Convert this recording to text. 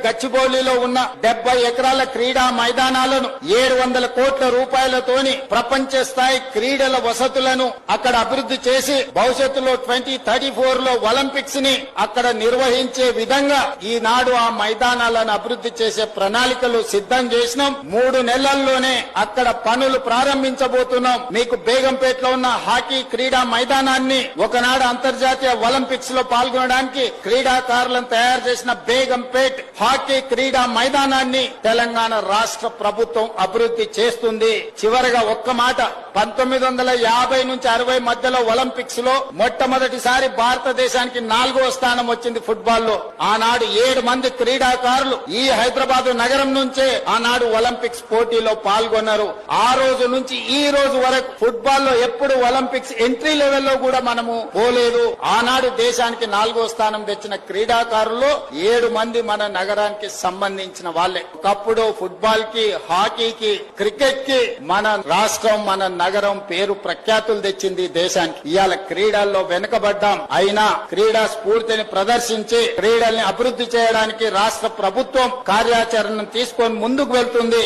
గచ్చిబౌలిలో ఉన్న 70 ఎకరాల క్రీడా మైదానాలను 700 కోట్ల రూపాయలతోని ప్రపంచ స్థాయి క్రీడల వసతులను అక్కడ అభివృద్ధి చేసి భవిష్యత్తులో 2034 లో ఒలింపిక్స్ ని అక్కడ నిర్వహించే విధంగా ఈనాడు ఆ మైదానాలను అభివృద్ధి చేసే ప్రణాళికలు సిద్ధం చేసినాం. 3 నెలల్లోనే అక్కడ పనులు ప్రారంభించబోతున్నాం. మీకు బేగంపేటలో ఉన్న హాకీ క్రీడా మైదానాన్ని ఒకనాడు అంతర్జాతీయ ఒలింపిక్స్ లో పాల్గొనడానికి క్రీడాకారులను తయారు చేసిన బేగంపేట్ హాకీ క్రీడా మైదానాన్ని తెలంగాణ రాష్ట్ర ప్రభుత్వం అభివృద్ధి చేస్తుంది. చివరగా ఒక్క మాట, 1950 నుంచి 60 మధ్యలో ఒలింపిక్స్ లో మొట్టమొదటిసారి భారతదేశానికి 4వ స్థానం వచ్చింది ఫుట్బాల్ లో. ఆనాడు 7 మంది క్రీడాకారులు ఈ హైదరాబాద్ నగరం నుంచే ఆనాడు ఒలింపిక్స్ పోటీలో పాల్గొన్నారు. ఆ రోజు నుంచి ఈ రోజు వరకు ఫుట్బాల్ లో ఎప్పుడు ఒలింపిక్స్ ఎంట్రీ లెవెల్లో కూడా మనము పోలేదు. ఆనాడు దేశానికి 4వ స్థానం తెచ్చిన క్రీడాకారుల్లో 7 మంది మన నగరానికి సంబంధించిన వాళ్ళే. ఒకప్పుడు ఫుట్బాల్ కి, హాకీకి, క్రికెట్ కి మన రాష్ట్రం, మన నగరం పేరు ప్రఖ్యాతులు తెచ్చింది దేశానికి. ఇవాళ క్రీడల్లో వెనుకబడ్డాం. అయినా క్రీడా స్ఫూర్తిని ప్రదర్శించి క్రీడల్ని అభివృద్ధి చేయడానికి రాష్ట్ర ప్రభుత్వం కార్యాచరణను తీసుకొని ముందుకు వెళ్తుంది.